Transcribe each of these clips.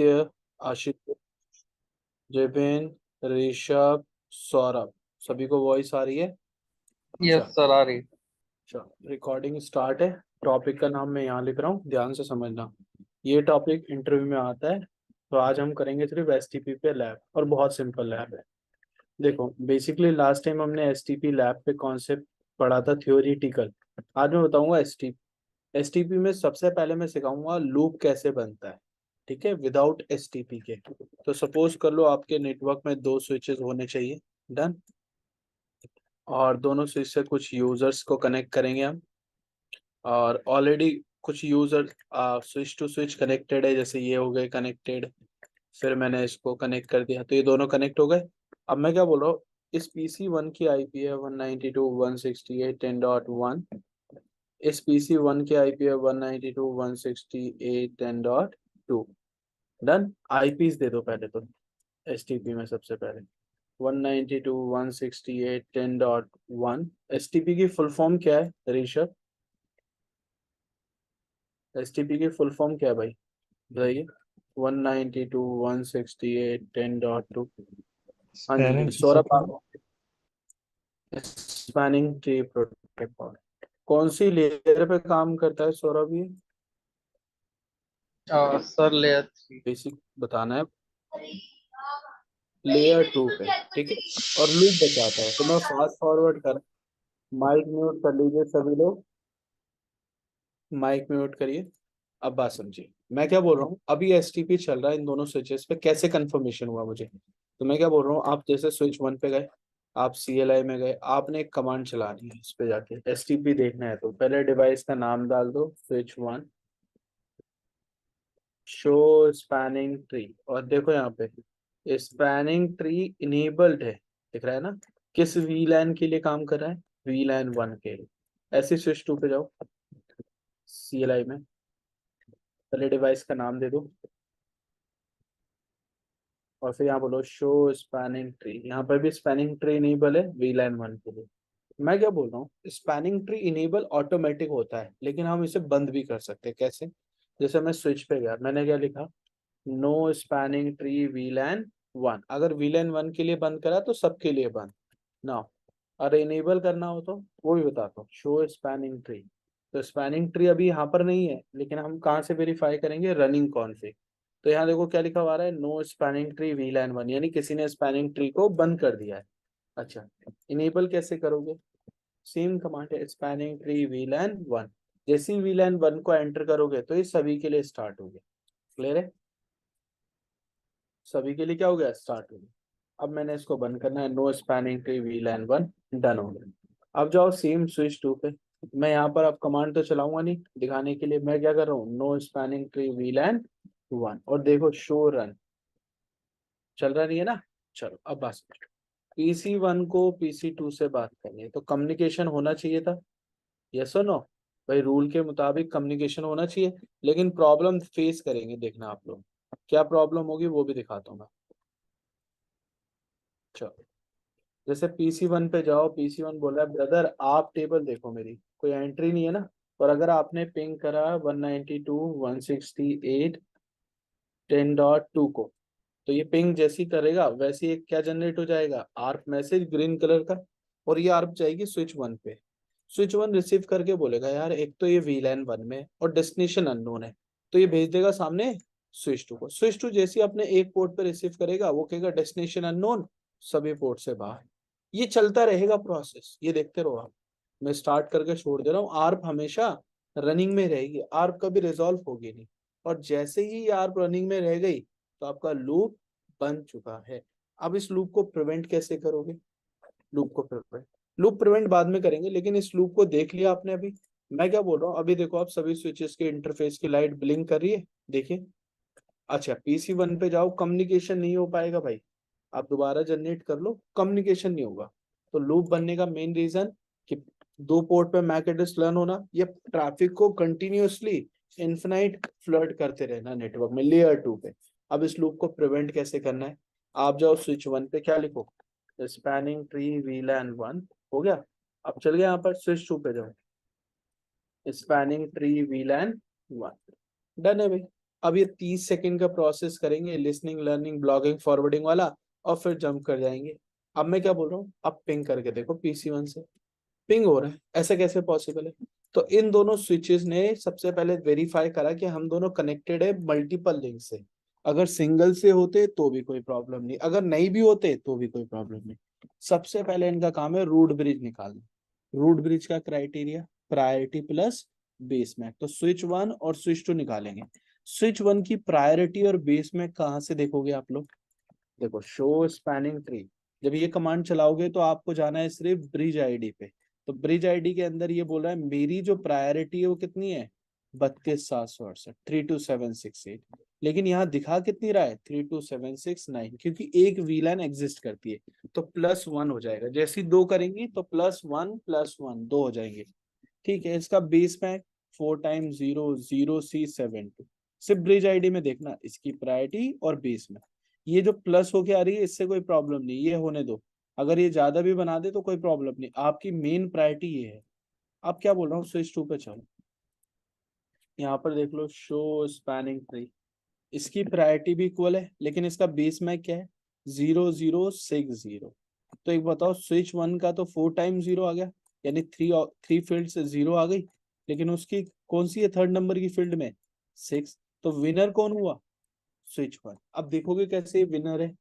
आदित्य, आशिष, जयबेन, ऋषभ, सौरभ, सभी को वॉइस आ रही है? यस अच्छा, सर, आ रही। रिकॉर्डिंग स्टार्ट है। टॉपिक का नाम मैं यहाँ लिख रहा हूँ, ध्यान से समझना। ये टॉपिक इंटरव्यू में आता है। तो आज हम करेंगे सिर्फ एसटीपी पे लैब, और बहुत सिंपल लैब है। देखो, बेसिकली लास्ट टाइम हमने एसटीपी लैब पे कॉन्सेप्ट पढ़ा था थियोरिटिकल। आज मैं बताऊंगा एसटीपी में सबसे पहले मैं सिखाऊंगा लूप कैसे बनता है। ठीक है, विदाउट एसटीपी के। तो सपोज कर लो आपके नेटवर्क में दो स्विचेस होने चाहिए। डन। और दोनों स्विच से कुछ यूजर्स को कनेक्ट करेंगे हम। और ऑलरेडी कुछ user switch to switch connected है, जैसे ये हो गए कनेक्टेड। फिर मैंने इसको कनेक्ट कर दिया, तो ये दोनों कनेक्ट हो गए। अब मैं क्या बोल रहा हूँ, इस पीसी वन की आईपी है 192.168.10.1। इस पीसी वन की आईपी है 192.168.10.2। डन। आईपीस दे दो पहले तो, एसटीपी में सबसे पहले 192.168.10.1। एसटीपी की फुल फॉर्म क्या है ऋषभ? एसटीपी की फुल फॉर्म क्या है भाई, बताइए। 192.168.10.2। हाँ जी spanning Saurabh, protocol. Spanning tree protocol कौन सी लेयर पे काम करता है सौरभ ये? Sir layer 3। बेसिक बताना है। लेयर टू पे, ठीक है। और लूप बचाता है, तो मैं फास्ट फॉरवर्ड कर। माइक म्यूट कर लीजिए सभी लोग, माइक म्यूट करिए। अब बात समझिए, मैं क्या बोल रहा हूँ। अभी एसटीपी चल रहा है इन दोनों स्विचेस पे, कैसे कंफर्मेशन हुआ मुझे? तो मैं क्या बोल रहा हूँ, आप जैसे स्विच वन पे गए, आप सीएलआई में गए, आपने एक कमांड चलानी है इस पे जाके, एसटीपी देखना है। तो पहले डिवाइस का नाम डाल दो, switch one, show spanning tree. और देखो यहाँ पे स्पैनिंग ट्री इनेबल्ड है, दिख रहा है ना? किस वीलैन के लिए काम कर रहा है? वीलैन वन के लिए। ऐसे स्विच टू पे जाओ, सीएलआई में पहले डिवाइस का नाम दे दो, और फिर यहाँ बोलो शो स्पैनिंग ट्री। यहाँ पर भी स्पैनिंग ट्री इनेबल है वीलैन वन के लिए। मैं क्या बोल रहा हूँ, स्पैनिंग ट्री इनेबल ऑटोमेटिक होता है, लेकिन हम इसे बंद भी कर सकते हैं। कैसे? जैसे मैं स्विच पे गया, मैंने क्या लिखा, no spanning tree VLAN one. अगर वीलैन वन के लिए बंद करा तो सबके लिए बंद ना। और इनेबल करना हो तो वो भी बताता हूँ, शो स्पैनिंग ट्री। तो स्पैनिंग ट्री अभी यहाँ पर नहीं है, लेकिन हम कहाँ से वेरीफाई करेंगे? Running config. तो यहाँ देखो क्या लिखा हुआ रहा है, no spanning tree VLAN one, यानी किसी ने स्पैनिंग ट्री को बंद कर दिया है। अच्छा, इनेबल कैसे करोगे? सेम कमांड है, स्पैनिंग ट्री वीलैन वन। जैसे ही वीलैन वन को एंटर करोगे तो ये सभी के लिए स्टार्ट हो गया। क्लियर है? सभी के लिए क्या हो गया? स्टार्ट हो गया। अब मैंने इसको बंद करना है, no spanning tree VLAN one. Done हो गया। अब जाओ सेम स्विच टू पे। मैं यहाँ पर अब कमांड तो चलाऊंगा नहीं, दिखाने के लिए मैं क्या कर रहा हूँ, no spanning tree VLAN one. और देखो शो रन, चल रहा नहीं है ना? चलो अब बात, पीसी वन को पीसी टू से बात करनी है तो कम्युनिकेशन होना चाहिए था। यस और नो? भाई रूल के मुताबिक कम्युनिकेशन होना चाहिए, लेकिन प्रॉब्लम फेस करेंगे, देखना आप लोग। क्या प्रॉब्लम होगी वो भी दिखाता हूँ मैं। चलो, जैसे पीसी वन पे जाओ, पीसी वन बोल रहा है ब्रदर आप टेबल देखो, मेरी कोई एंट्री नहीं है ना। और अगर आपने पिंग करा 192.168.10.2 को, तो ये पिंग जैसी करेगा वैसे एक क्या जनरेट हो जाएगा, आर्प मैसेज ग्रीन कलर का। और ये आर्प जाएगी स्विच वन पे। स्विच वन रिसीव करके बोलेगा यार एक तो ये वीलैन वन में और डेस्टिनेशन अननोन है, तो ये भेज देगा सामने स्विच टू को। स्विच टू जैसे ही अपने एक पोर्ट पे रिसीव करेगा, वो कहेगा डेस्टिनेशन अननोन, सभी पोर्ट से बाहर। ये चलता रहेगा प्रोसेस, ये देखते रहो आप। मैं स्टार्ट करके छोड़ दे रहा हूँ, आर्प हमेशा रनिंग में रहेगी, आर्प कभी रिजॉल्व होगी नहीं। और जैसे ही आर्प रनिंग में रह गई, तो आपका लूप बन चुका है। अब इस लूप को प्रिवेंट कैसे करोगे? लूप प्रिवेंट बाद में करेंगे, लेकिन इस लूप को देख लिया आपने अभी। मैं क्या बोल रहा हूँ, अभी देखो आप सभी स्विचेस के इंटरफेस की लाइट ब्लिंक कर रही है, देखिए। अच्छा, पीसी वन पे जाओ, कम्युनिकेशन नहीं हो पाएगा भाई। आप दोबारा जनरेट कर लो, कम्युनिकेशन नहीं होगा। तो लूप बनने का मेन रीजन कि दो पोर्ट पे मैक एड्रेस लर्न होना, या ट्रैफिक को कंटिन्यूअसली इन्फिनाइट फ्लड करते रहना नेटवर्क में लेयर टू पे। अब इस लूप को प्रिवेंट कैसे करना है? आप जाओ स्विच वन पे, क्या लिखो, स्पैनिंग ट्री वीलैन वन। हो गया। अब चल गया यहाँ पर, स्विच टू पे जाओ, spanning tree VLAN one. Done है भाई। अब ये 30 सेकंड का प्रोसेस करेंगे, लिसनिंग, लर्निंग, ब्लॉगिंग, फॉरवर्डिंग वाला, और फिर जंप कर जाएंगे। अब मैं क्या बोल रहा हूँ, अब पिंग करके देखो PC1 से, पिंग हो रहा है, ऐसा कैसे पॉसिबल है? तो इन दोनों स्विचेस ने सबसे पहले वेरीफाई करा कि हम दोनों कनेक्टेड है मल्टीपल लिंक से। अगर सिंगल से होते तो भी कोई प्रॉब्लम नहीं, अगर नहीं भी होते तो भी कोई प्रॉब्लम नहीं। सबसे पहले इनका काम है रूट ब्रिज निकालना। रूट ब्रिज का criteria priority plus base MAC, तो स्विच 1 और स्विच 2 निकालेंगे। स्विच 1 की प्रायोरिटी और बेस मैक कहाँ से देखोगे आप लोग? देखो, शो स्पैनिंग ट्री, जब ये कमांड चलाओगे तो आपको जाना है सिर्फ ब्रिज आईडी पे। तो ब्रिज आईडी के अंदर ये बोल रहा है मेरी जो प्रायोरिटी है वो कितनी है, 32,768, 32768। लेकिन यहाँ दिखा कितनी रहा है, 32769, क्योंकि एक वीलैन एग्जिस्ट करती है। तो +1 हो जाएगा, जैसी दो करेंगी तो +1 दो हो जाएंगे। ठीक है, इसका बेस मैक 4 × 0 0 C 7 2। सिर्फ ब्रिज आईडी में देखना इसकी प्रायोरिटी और बेस में, ये जो प्लस होके आ रही है इससे कोई प्रॉब्लम नहीं, ये होने दो। अगर ये ज्यादा भी बना दे तो कोई प्रॉब्लम नहीं, आपकी मेन प्रायोरिटी ये है। अब क्या बोल रहा हूँ, स्विच 2 पे चलो। यहाँ पर देख लो, शो स्पैनिंग ट्री, इसकी प्रायोरिटी भी इक्वल है, लेकिन इसका बेस मैक क्या है, 0060। तो एक बताओ, स्विच 1 का तो 4 × 0 आ गया, यानी थ्री फील्ड से 0 आ गई, लेकिन उसकी कौन सी है थर्ड नंबर की फील्ड में, 6। तो विनर कौन हुआ, स्विच 1। अब देखोगे कैसे विनर है।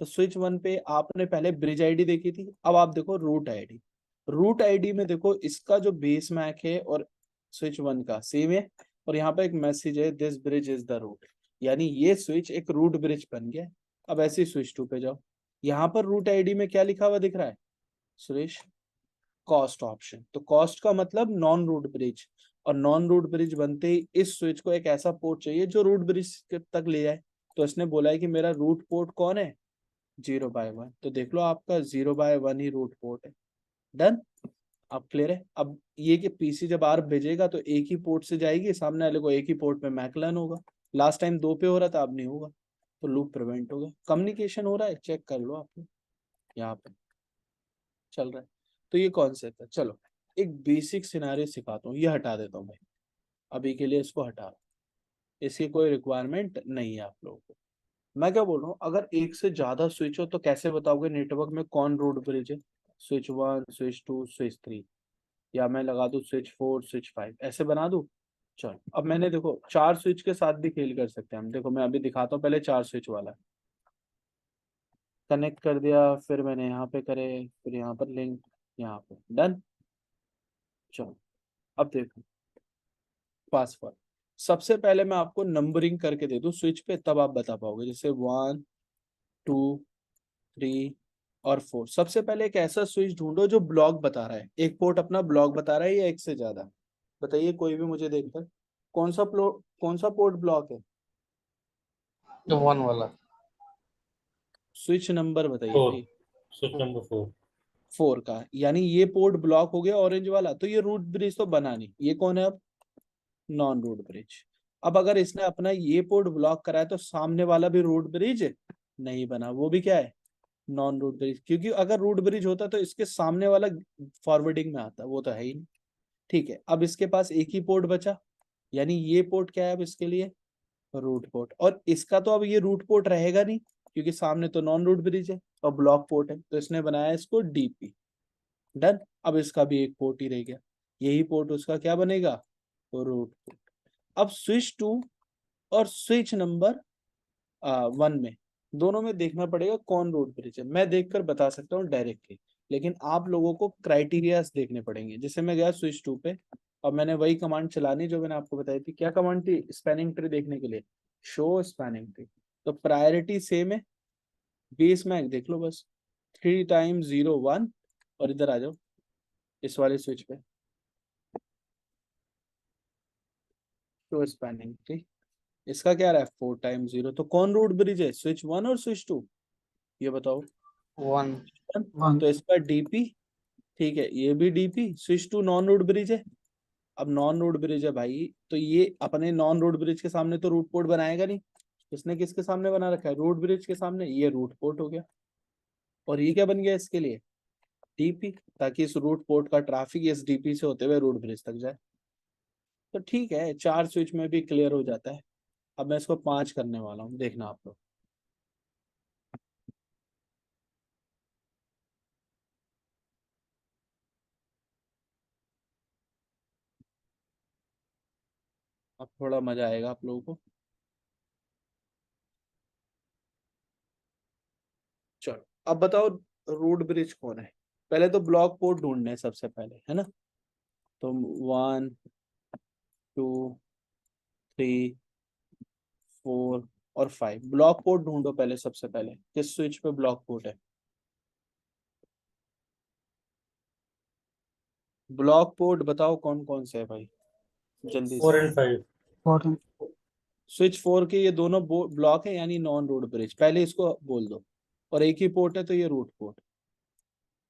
तो स्विच 1 पे आपने पहले ब्रिज आईडी देखी थी, अब आप देखो रूट आईडी। रूट आईडी में देखो इसका जो बेस मैक है और स्विच 1 का सेम है, और यहाँ पे एक मैसेज है, this bridge is the root, यानी ये स्विच एक रूट ब्रिज बन गया। अब ऐसे ही स्विच 2 पे जाओ, यहाँ पर रूट आईडी में क्या लिखा हुआ दिख रहा है, सुरेश, कॉस्ट ऑप्शन। तो कॉस्ट का मतलब नॉन रूट ब्रिज, और नॉन रूट ब्रिज बनते ही इस स्विच को एक ऐसा पोर्ट चाहिए जो रूट ब्रिज तक ले जाए। तो इसने बोला है कि मेरा रूट पोर्ट कौन है, 0/1। तो देख लो आपका 0/1 ही रूट पोर्ट है। डन। अब क्लियर है। अब ये कि PC जब आर भेजेगा तो एक ही पोर्ट से जाएगी, सामने वाले को एक ही पोर्ट में मैकलन होगा। लास्ट टाइम 2 पे हो रहा था, अब नहीं होगा, तो लूप प्रिवेंट हो गया। कम्युनिकेशन हो रहा है, चेक कर लो आप, यहाँ पे चल रहा है। तो ये कॉन्सेप्ट है। चलो एक बेसिक सिनारियो सिखाता हूँ, ये हटा देता हूँ भाई, अभी के लिए इसको हटा, इसकी कोई रिक्वायरमेंट नहीं है आप लोगों को। मैं क्या बोल रहा हूँ, अगर एक से ज्यादा स्विच हो तो कैसे बताओगे नेटवर्क में कौन रूट ब्रिज है, स्विच 1, स्विच 2, स्विच 3, या मैं लगा दूं स्विच 4, स्विच 5, ऐसे बना दूं। चलो अब मैंने देखो 4 स्विच के साथ भी खेल कर सकते हैं हम। देखो मैं अभी दिखाता हूँ, पहले 4 स्विच वाला कनेक्ट कर दिया, फिर मैंने यहाँ पे करे, फिर यहाँ पर लिंक, यहाँ पे डन। चलो अब देखो पासवर्ड, सबसे पहले मैं आपको नंबरिंग करके दे दूं स्विच पे, तब आप बता पाओगे, जैसे 1, 2, 3 और 4। सबसे पहले एक ऐसा स्विच ढूंढो जो ब्लॉक बता रहा है, एक पोर्ट अपना ब्लॉक बता रहा है या एक से ज्यादा। बताइए कोई भी मुझे देखकर, कौन सा पोर्ट ब्लॉक है, तो 1 वाला। स्विच नंबर बताइए फोर, भाई। Switch number 4। 4 का, यानी ये पोर्ट ब्लॉक हो गया ऑरेंज वाला, तो ये रूट ब्रिज तो बना नहीं, ये कौन है अब, नॉन रूट ब्रिज। अब अगर इसने अपना ये पोर्ट ब्लॉक कराया तो सामने वाला भी रूट ब्रिज नहीं बना, वो भी क्या है, नॉन रूट ब्रिज, क्योंकि अगर रूट ब्रिज होता तो इसके सामने वाला फॉरवर्डिंग में आता, वो तो है ही नहीं। ठीक है, अब इसके पास एक ही पोर्ट बचा, यानी ये पोर्ट क्या है अब इसके लिए, रूट पोर्ट। और इसका तो अब ये रूट पोर्ट रहेगा नहीं, क्योंकि सामने तो नॉन रूट ब्रिज है और ब्लॉक पोर्ट है, तो इसने बनाया इसको DP। डन। अब इसका भी एक पोर्ट ही रह गया, यही पोर्ट उसका क्या बनेगा, रूट पोर्ट। अब स्विच 2 और स्विच नंबर 1 में, दोनों में देखना पड़ेगा कौन रूट ब्रिज है। मैं देखकर बता सकता हूँ डायरेक्टली, लेकिन आप लोगों को क्राइटेरियाज देखने पड़ेंगे। जैसे मैं गया स्विच 2 पे और मैंने वही कमांड चलानी जो मैंने आपको बताई थी, क्या कमांड थी, स्पैनिंग ट्री देखने के लिए, शो स्पैनिंग ट्री। तो प्रायोरिटी सेम है, बेस मैक देख लो बस, 3 × 0 1, और इधर आ जाओ इस वाले स्विच पे, शो स्पैनिंग ट्री। इसका क्या रहा है, 4 × 0, तो कौन रूट ब्रिज है, स्विच 1 और स्विच 2, ये बताओ। 1 तो इसका DP, ठीक है, ये भी DP, switch 2 non root bridge है। अब नॉन रूट ब्रिज है भाई, तो ये अपने नॉन रूट ब्रिज के सामने तो रूट पोर्ट बनाएगा नहीं, इसने किसके सामने बना रखा है, रूट ब्रिज के सामने, ये रूट पोर्ट हो गया। और ये क्या बन गया इसके लिए, DP, ताकि इस रूट पोर्ट का ट्रैफिक इस DP से होते हुए रूट ब्रिज तक जाए। तो ठीक है, 4 स्विच में भी क्लियर हो जाता है। अब मैं इसको 5 करने वाला हूँ, देखना आप लोग। अब थोड़ा मजा आएगा आप लोगों को। चलो अब बताओ रूट ब्रिज कौन है। पहले तो ब्लॉक पोर्ट ढूंढने हैं सबसे पहले, है ना। तो 1 2 3 4 और 5 ब्लॉक पोर्ट ढूंढो पहले, सबसे पहले किस स्विच पे ब्लॉक पोर्ट है। ब्लॉक पोर्ट बताओ कौन कौन से है भाई, जल्दी से। 4 and 5। फोर। स्विच 4 के ये दोनों ब्लॉक है, यानी नॉन रूट ब्रिज, पहले इसको बोल दो। और एक ही पोर्ट है तो ये रूट पोर्ट,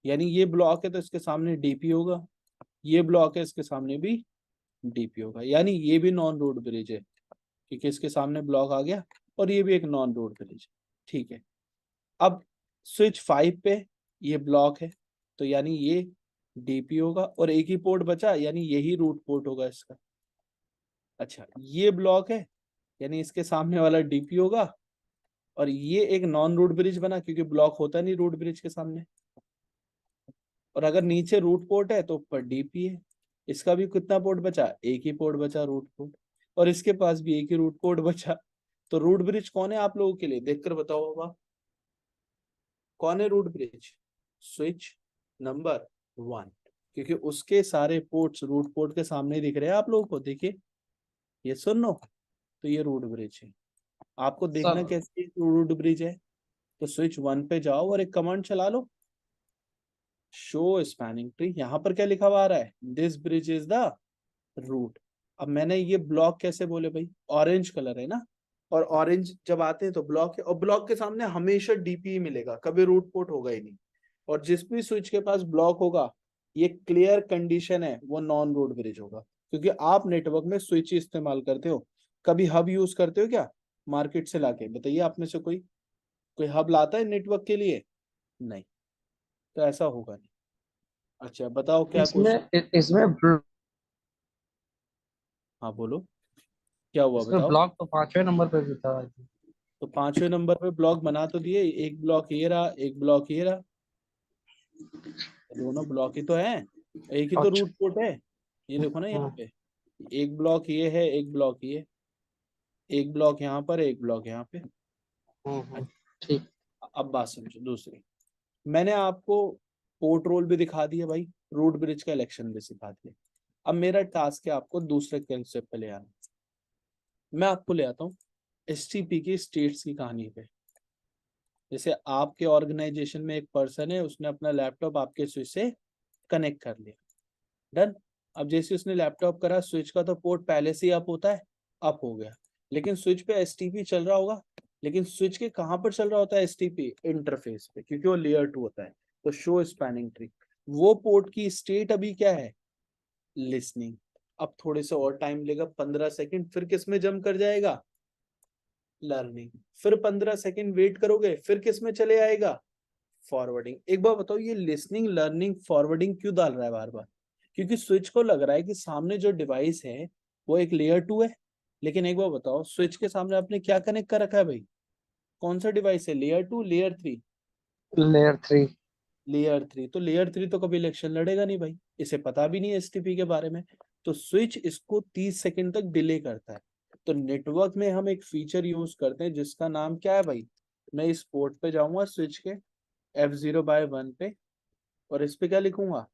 यानी ये ब्लॉक है तो इसके सामने डीपी होगा, ये ब्लॉक है इसके सामने भी डीपी होगा, यानी ये भी नॉन रूट ब्रिज है क्योंकि इसके सामने ब्लॉक आ गया, और ये भी एक नॉन रूट ब्रिज। ठीक है। अब स्विच 5 पे ये ब्लॉक है, तो यानी ये डीपी होगा, और एक ही पोर्ट बचा यानी यही रूट पोर्ट होगा इसका। अच्छा, ये ब्लॉक है यानी इसके सामने वाला डीपी होगा, और ये एक नॉन रूट ब्रिज बना क्योंकि ब्लॉक होता नहीं रूट ब्रिज के सामने। और अगर नीचे रूट पोर्ट है तो ऊपर डीपी है। इसका भी कितना पोर्ट बचा, एक ही पोर्ट बचा रूट पोर्ट, और इसके पास भी एक ही रूट पोर्ट बचा। तो रूट ब्रिज कौन है आप लोगों के लिए, देखकर बताओ बाबा, कौन है रूट ब्रिज। स्विच नंबर 1, क्योंकि उसके सारे पोर्ट्स रूट पोर्ट के सामने दिख रहे हैं आप लोगों को, देखिए ये सुन लो। तो ये रूट ब्रिज है। आपको देखना सर कैसे रूट ब्रिज है, तो स्विच 1 पे जाओ और एक कमांड चला लो, शो स्पैनिंग ट्री। यहाँ पर क्या लिखा हुआ आ रहा है, this bridge is the root. अब मैंने ये ब्लॉक कैसे बोले भाई, ऑरेंज कलर है ना, और ऑरेंज जब आते हैं तो ब्लॉक है, और ब्लॉक के सामने हमेशा डीपी मिलेगा, कभी रूट पोर्ट होगा ही नहीं। और जिस भी स्विच के पास ब्लॉक होगा, ये क्लियर कंडीशन है, वो नॉन रूट ब्रिज होगा। क्योंकि आप नेटवर्क में स्विच इस्तेमाल करते हो, कभी हब यूज करते हो क्या मार्केट से लाके, बताइए आप में से कोई कोई हब लाता है नेटवर्क के लिए, नहीं, तो ऐसा होगा नहीं। अच्छा बताओ क्या क्वेश्चन। इसमें हाँ बोलो, क्या हुआ इसमें बताओ। ब्लॉक तो 5वें नंबर पे भी था। तो 5वें नंबर पे ब्लॉक बना तो दिए, एक ब्लॉक ये रहा, एक ब्लॉक ये रहा, दोनों ब्लॉक ही तो है, एक ही तो अच्छा। रूट पोर्ट है। ये देखो ना यहाँ हम्म, पे, एक ब्लॉक ये है, एक ब्लॉक ये, एक ब्लॉक यहाँ पर, एक ब्लॉक यहाँ पे। हम्म। ठीक। अब बात समझो दूसरी, मैंने आपको पोर्ट रोल भी दिखा दिया भाई, रूट ब्रिज का इलेक्शन भी सिखा दिया। अब मेरा टास्क है आपको दूसरे कंसेप्ट पे ले आना। मैं आपको ले आता हूँ एसटीपी की स्टेट्स की कहानी पे। जैसे आपके ऑर्गेनाइजेशन में एक पर्सन है, उसने अपना लैपटॉप आपके स्विच से कनेक्ट कर लिया, डन। अब जैसे उसने लैपटॉप करा, स्विच का तो पोर्ट पहले से ही अप होता है, अप हो गया, लेकिन स्विच पे एसटीपी चल रहा होगा। लेकिन स्विच के कहाँ पर चल रहा होता है एसटीपी, इंटरफेस पे, क्योंकि वो लेयर 2 होता है। तो शो स्पैनिंग ट्री, वो पोर्ट की स्टेट अभी क्या है, लिसनिंग। अब थोड़े से और टाइम लेगा, 15 सेकंड, फिर किस में जम कर जाएगा, लर्निंग। फिर 15 सेकंड वेट करोगे, फिर किस में चले आएगा, फॉरवर्डिंग। एक बार बताओ ये लिसनिंग लर्निंग फॉरवर्डिंग क्यों डाल रहा है बार बार, क्योंकि स्विच को लग रहा है कि सामने जो डिवाइस है वो एक लेयर 2 है। लेकिन एक बार बताओ स्विच के सामने आपने क्या कनेक्ट कर रखा है भाई, कौन सा डिवाइस है, लेयर 2 लेयर 3, लेयर 3। लेयर 3। तो लेयर 3 तो कभी इलेक्शन लड़ेगा नहीं भाई, इसे पता भी नहीं है एसटीपी के बारे में। तो स्विच इसको 30 सेकंड तक डिले करता है। तो नेटवर्क में हम एक फीचर यूज करते हैं जिसका नाम क्या है भाई, मैं इस पोर्ट पे जाऊंगा स्विच के F0/1 पे, और इस पे क्या लिखूंगा,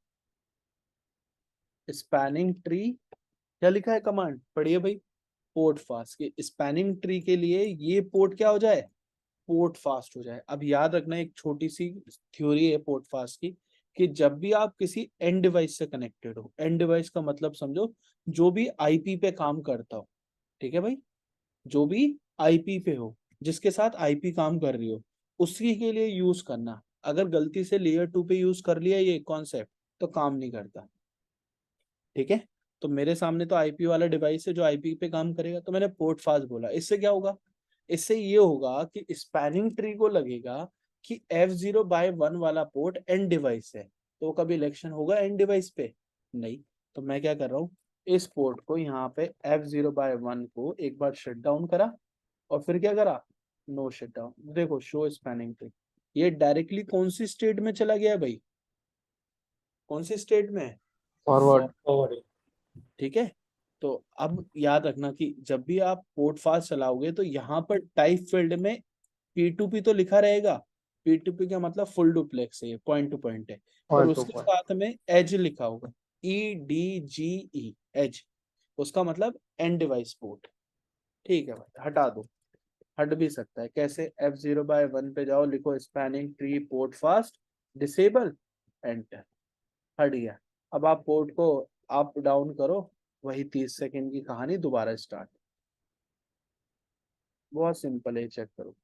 स्पैनिंग ट्री। क्या लिखा है कमांड, पढ़िए भाई, पोर्ट फास्ट के स्पैनिंग ट्री के लिए ये पोर्ट क्या हो जाए, पोर्ट फास्ट हो जाए। अब याद रखना एक छोटी सी थ्योरी है पोर्ट फास्ट की, कि जब भी आप किसी एंड डिवाइस से कनेक्टेड हो, एंड डिवाइस का मतलब समझो जो भी आईपी पे काम करता हो, ठीक है भाई, जो भी आईपी पे हो, जिसके साथ आईपी काम कर रही हो, उसी के लिए यूज करना। अगर गलती से लेयर 2 पे यूज कर लिया ये कॉन्सेप्ट, तो काम नहीं करता, ठीक है। तो मेरे सामने तो आईपी वाला डिवाइस है जो आईपी पे काम करेगा, तो मैंने पोर्ट फास्ट बोला। इससे क्या होगा, इससे ये होगा कि स्पैनिंग ट्री को लगेगा कि F0/1 वाला पोर्ट एंड डिवाइस है, तो कभी इलेक्शन होगा एंड डिवाइस पे, नहीं। तो मैं क्या कर रहा हूँ, इस पोर्ट को यहाँ पे F0/1 को एक बार शट डाउन करा और फिर क्या करा, नो शट डाउन। देखो शो स्पैनिंग ट्री, ये डायरेक्टली कौन सी स्टेट में चला गया है भाई, कौन सी स्टेट में, फॉरवर्ड। फॉरवर्ड। ठीक है। तो अब याद रखना कि जब भी आप पोर्ट फास्ट चलाओगे तो यहाँ पर टाइप फील्ड में P2P तो लिखा रहेगा। P2P का मतलब फुल डुप्लेक्स है, पॉइंट टू पॉइंट है। और पॉइंट टू उसके पॉइंट। साथ में एज लिखा होगा, EDGE, एज, उसका मतलब एंड डिवाइस पोर्ट। ठीक है भाई, हटा दो, हट भी सकता है कैसे, F0/1 पे जाओ, लिखो spanning tree port fast disable, enter, हट गया। अब आप पोर्ट को अप डाउन करो, वही 30 सेकेंड की कहानी दोबारा स्टार्ट। बहुत सिंपल है, चेक करो,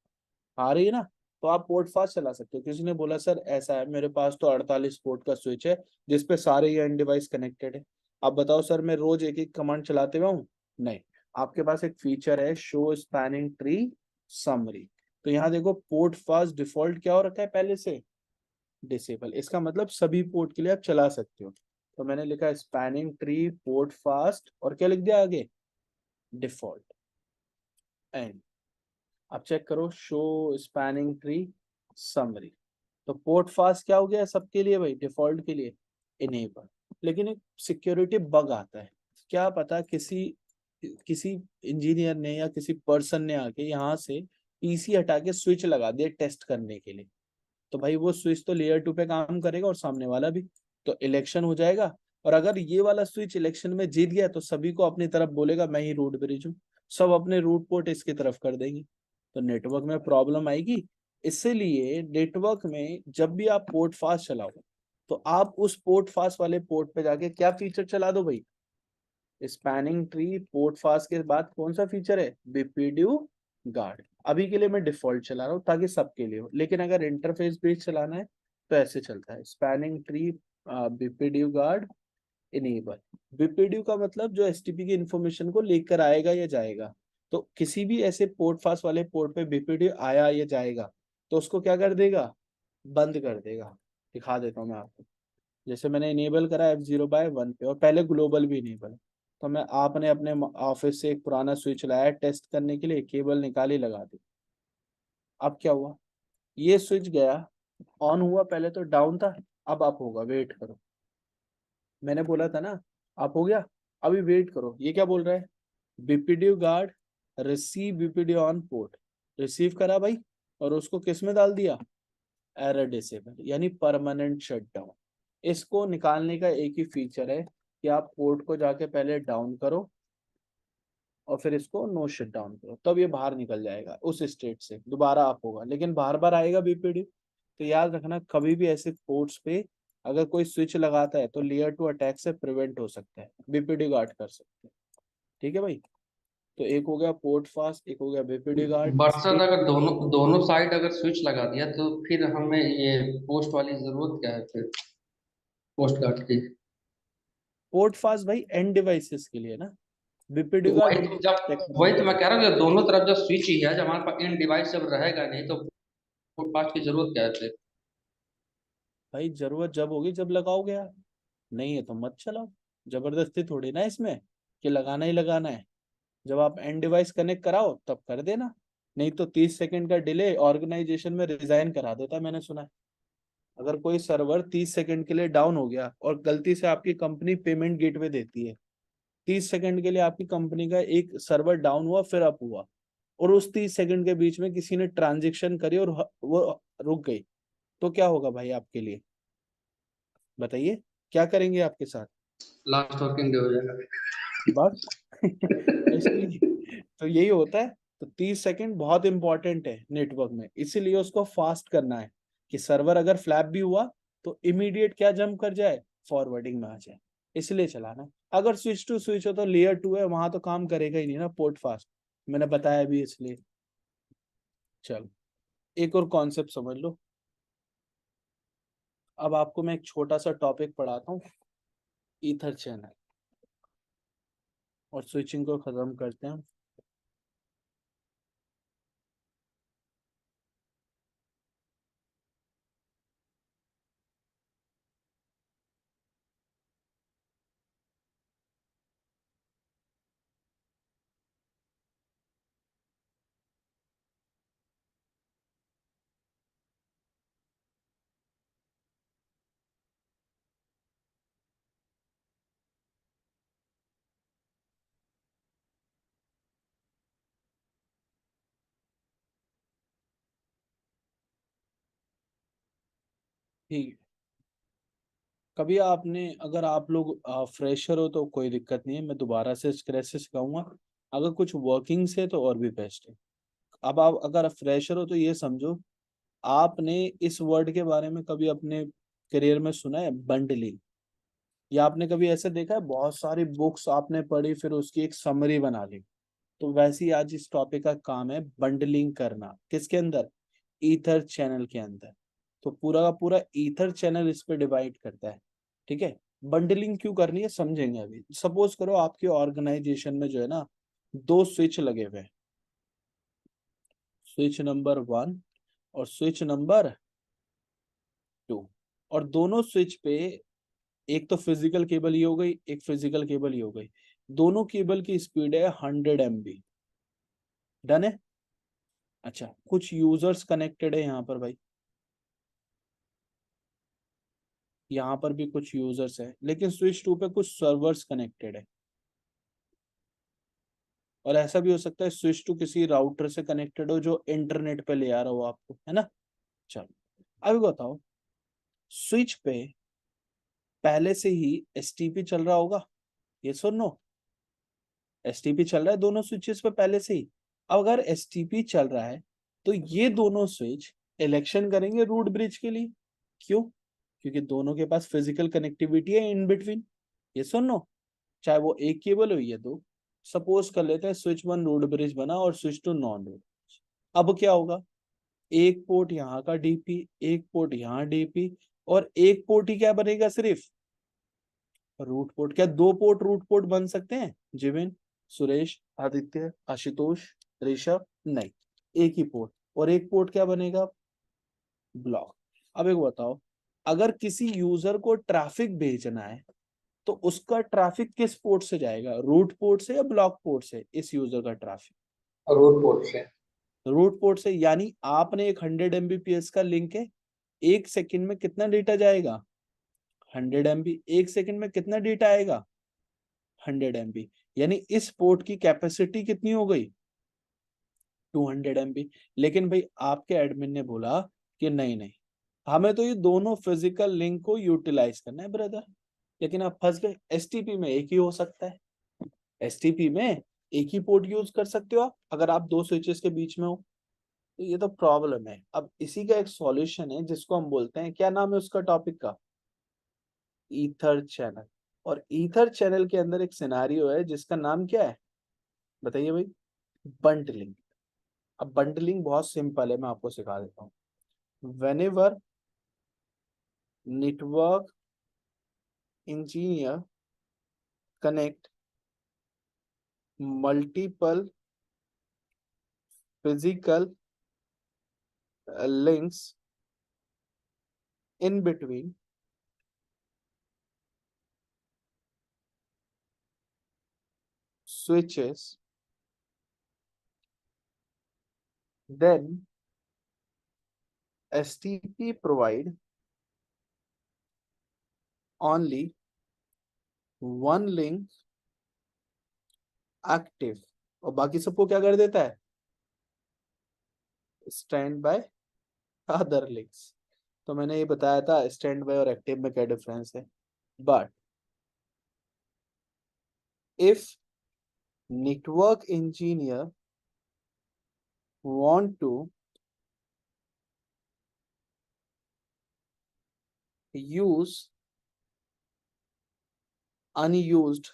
आ रही है ना। तो आप पोर्ट फास्ट चला सकते हो। किसी ने बोला सर ऐसा है मेरे पास तो 48 पोर्ट का स्विच है जिसपे सारे ये एंड डिवाइस कनेक्टेड है, आप बताओ सर मैं रोज एक एक कमांड चलाते हुआ हूँ। नहीं, आपके पास एक फीचर है शो स्पैनिंग ट्री समरी। तो यहाँ देखो पोर्ट फास्ट डिफॉल्ट क्या हो रखा है पहले से, डिसेबल। इसका मतलब सभी पोर्ट के लिए आप चला सकते हो। तो मैंने लिखा स्पैनिंग ट्री पोर्ट फास्ट और क्या लिख दिया आगे, डिफॉल्ट, एंड। अब चेक करो शो स्पैनिंग ट्री समरी। तो पोर्ट फास्ट क्या हो गया सबके लिए भाई, डिफॉल्ट के लिए इनेबल। लेकिन एक सिक्योरिटी बग आता है, क्या पता किसी किसी इंजीनियर ने या किसी पर्सन ने आके यहाँ से पीसी हटा के स्विच लगा दिया टेस्ट करने के लिए। तो भाई वो स्विच तो लेयर 2 पे काम करेगा और सामने वाला भी, तो इलेक्शन हो जाएगा। और अगर ये वाला स्विच इलेक्शन में जीत गया तो सभी को अपनी तरफ बोलेगा मैं ही रूट ब्रिज हूँ, सब अपने रूट पोर्ट इसकी तरफ कर देंगे, तो नेटवर्क में प्रॉब्लम आएगी। इसीलिए नेटवर्क में जब भी आप पोर्ट फास्ट चलाओ तो आप उस पोर्ट फास्ट वाले पोर्ट पे जाके क्या फीचर चला दो भाई, स्पैनिंग ट्री पोर्ट फास्ट के बाद कौन सा फीचर है, बीपीडीयू गार्ड। अभी के लिए मैं डिफॉल्ट चला रहा हूँ ताकि सबके लिए हो, लेकिन अगर इंटरफेस बेस्ड चलाना है तो ऐसे चलता है spanning tree BPDU guard enable. BPDU का मतलब जो एसटीपी की इंफॉर्मेशन को लेकर आएगा या जाएगा। तो किसी भी ऐसे पोर्ट फास्ट वाले पोर्ट पे बीपीडीयू आया या जाएगा तो उसको क्या कर देगा, बंद कर देगा। दिखा देता हूँ मैं आपको। जैसे मैंने इनेबल करा F0/1 पे और पहले ग्लोबल भी इनेबल है, तो मैं आपने अपने ऑफिस से एक पुराना स्विच लाया टेस्ट करने के लिए, केबल निकाली लगा दी। अब क्या हुआ, ये स्विच गया, ऑन हुआ, पहले तो डाउन था, अब अप होगा, वेट करो। मैंने बोला था ना अप हो गया, अभी वेट करो। ये क्या बोल रहा है, BPDU guard receive BPDU on port, receive करा भाई और उसको किस में डाल दिया, एरर डिसेबल यानी परमानेंट शटडाउन। इसको निकालने का एक ही फीचर है कि आप पोर्ट को जाके पहले डाउन करो और फिर इसको नो शट डाउन करो, तब ये बाहर निकल जाएगा उस स्टेट से, दोबारा आप होगा, लेकिन बार बार आएगा बीपीडी। तो याद रखना कभी भी ऐसे पोर्ट्स पे अगर कोई स्विच लगाता है तो लेयर 2 अटैक से प्रिवेंट हो सकता है, बीपीडी गार्ड कर सकते हैं। ठीक है भाई, तो एक हो गया पोर्ट फास्ट, एक हो गया बीपीडी गार्ड। बर्सर अगर दोनों दोनों साइड अगर स्विच लगा दिया तो फिर हमें ये पोस्ट वाली जरूरत क्या है फिर, पोस्ट गार्ड की। पोर्ट फास्ट भाई एंड डिवाइसेस के लिए ना, बीपीडी तो गार्ड वही तो जब, वही तो मैं कह रहा हूँ जब दोनों तरफ जब स्विच ही है, जब हमारे पास इन डिवाइस जब रहेगा नहीं तो पोस्ट पास्ट की जरूरत क्या है फिर। भाई जरूरत जब होगी जब लगाओगे यार, नहीं है तो मत चलाओ। जबरदस्ती थोड़ी ना इसमें कि लगाना ही लगाना है। जब आप एंड डिवाइस कनेक्ट कराओ तब कर देना, नहीं तो 30 सेकंड का डिले ऑर्गेनाइजेशन में रिजाइन करा देता है, मैंने सुना है। अगर कोई सर्वर 30 सेकंड के लिए डाउन हो गया और गलती से आपकी कंपनी पेमेंट गेटवे देती है, 30 सेकंड के लिए आपकी कंपनी का एक सर्वर डाउन हुआ फिर अप हुआ, और उस 30 सेकंड के बीच में किसी ने ट्रांजेक्शन करी और वो रुक गई, तो क्या होगा भाई आपके लिए, बताइए क्या करेंगे आपके साथ। लास्ट वर्किंग डे हो जाएगा। बस इसलिए तो यही होता है। तो 30 सेकंड बहुत इंपॉर्टेंट है नेटवर्क में, इसीलिए उसको फास्ट करना है कि सर्वर अगर फ्लैप भी हुआ तो इमीडिएट क्या जंप कर जाए, फॉरवर्डिंग में आ जाए, इसलिए चलाना है। अगर स्विच टू स्विच हो तो लेयर 2 है, वहां तो काम करेगा ही नहीं ना पोर्ट फास्ट, मैंने बताया भी इसलिए। चलो एक और कॉन्सेप्ट समझ लो। अब आपको मैं एक छोटा सा टॉपिक पढ़ाता हूँ, ईथर चैनल, और स्विचिंग को खत्म करते हैं। ठीक है। कभी आपने, अगर आप लोग फ्रेशर हो तो कोई दिक्कत नहीं है, मैं दोबारा से स्क्रैच से सिखाऊंगा। अगर कुछ वर्किंग से तो और भी बेस्ट है। अब आप अगर फ्रेशर हो तो ये समझो, आपने इस वर्ड के बारे में कभी अपने करियर में सुना है, बंडलिंग? या आपने कभी ऐसे देखा है बहुत सारी बुक्स आपने पढ़ी फिर उसकी एक समरी बना ली? तो वैसे ही आज इस टॉपिक का काम है बंडलिंग करना। किसके अंदर? ईथर चैनल के अंदर। तो पूरा का पूरा ईथर चैनल इस पे डिवाइड करता है। ठीक है। बंडलिंग क्यों करनी है समझेंगे अभी। सपोज करो आपके ऑर्गेनाइजेशन में जो है ना, दो स्विच लगे हुए हैं, स्विच नंबर 1 और स्विच नंबर 2। और दोनों स्विच पे एक तो फिजिकल केबल ही हो गई, एक फिजिकल केबल ही हो गई। दोनों केबल की स्पीड है 100 MB। डन है। अच्छा, कुछ यूजर्स कनेक्टेड है यहाँ पर भाई, यहाँ पर भी कुछ यूजर्स है, लेकिन स्विच 2 पे कुछ सर्वर्स कनेक्टेड है। और ऐसा भी हो सकता है स्विच 2 किसी राउटर से कनेक्टेड हो जो इंटरनेट पे ले आ रहा हो आपको, है ना। चलो, अभी बताओ, स्विच पे पहले से ही एसटीपी चल रहा होगा, ये सुनो। एसटीपी चल रहा है दोनों स्विचेस पे पहले से ही। अब अगर एसटीपी चल रहा है तो ये दोनों स्विच इलेक्शन करेंगे रूट ब्रिज के लिए। क्यों? क्योंकि दोनों के पास फिजिकल कनेक्टिविटी है इन बिटवीन। ये सुनो, चाहे वो एक केबल हो या दो। सपोज कर लेते हैं स्विच 1 रूट ब्रिज बना और स्विच 2 नॉन रूट। अब क्या होगा? एक पोर्ट यहाँ का डीपी, एक पोर्ट यहाँ डीपी, और एक पोर्ट ही क्या बनेगा सिर्फ? Root port. क्या दो पोर्ट रूट पोर्ट बन सकते हैं? जिविन, सुरेश, आदित्य, आशुतोष, ऋषभ? नहीं, एक ही पोर्ट। और एक पोर्ट क्या बनेगा? ब्लॉक। अब एक बताओ, अगर किसी यूजर को ट्रैफिक भेजना है तो उसका ट्रैफिक किस पोर्ट से जाएगा, रूट पोर्ट से या ब्लॉक पोर्ट से? इस यूजर का ट्रैफिक रूट पोर्ट से। रूट पोर्ट से। यानी आपने एक 100 MBPS का लिंक है, एक सेकंड में कितना डेटा जाएगा? 100 MB। एक सेकंड में कितना डेटा आएगा? 100 MB। यानी इस पोर्ट की कैपेसिटी कितनी हो गई? 200 MB। लेकिन भाई आपके एडमिन ने बोला कि नहीं नहीं, हमें तो ये दोनों फिजिकल लिंक को यूटिलाइज करना है ब्रदर। लेकिन आप फंस गए, एसटीपी में एक ही हो सकता है। एसटीपी में एक ही पोर्ट यूज कर सकते हो आप अगर आप दो स्विचेस के बीच में हो। तो ये तो प्रॉब्लम है। अब इसी का एक सॉल्यूशन है जिसको हम बोलते हैं, क्या नाम है उसका टॉपिक का? Ether channel. और ईथर चैनल के अंदर एक सिनारियो है जिसका नाम क्या है, बताइए भाई? बंडलिंग। अब बंडलिंग बहुत सिंपल है, मैं आपको सिखा देता हूँ। Whenever network engineer connect multiple physical links in between switches, then STP provide only one link active और बाकी सबको क्या कर देता है? Stand by other links. तो मैंने ये बताया था स्टैंड बाय और एक्टिव में क्या डिफरेंस है। But if network engineer want to use unused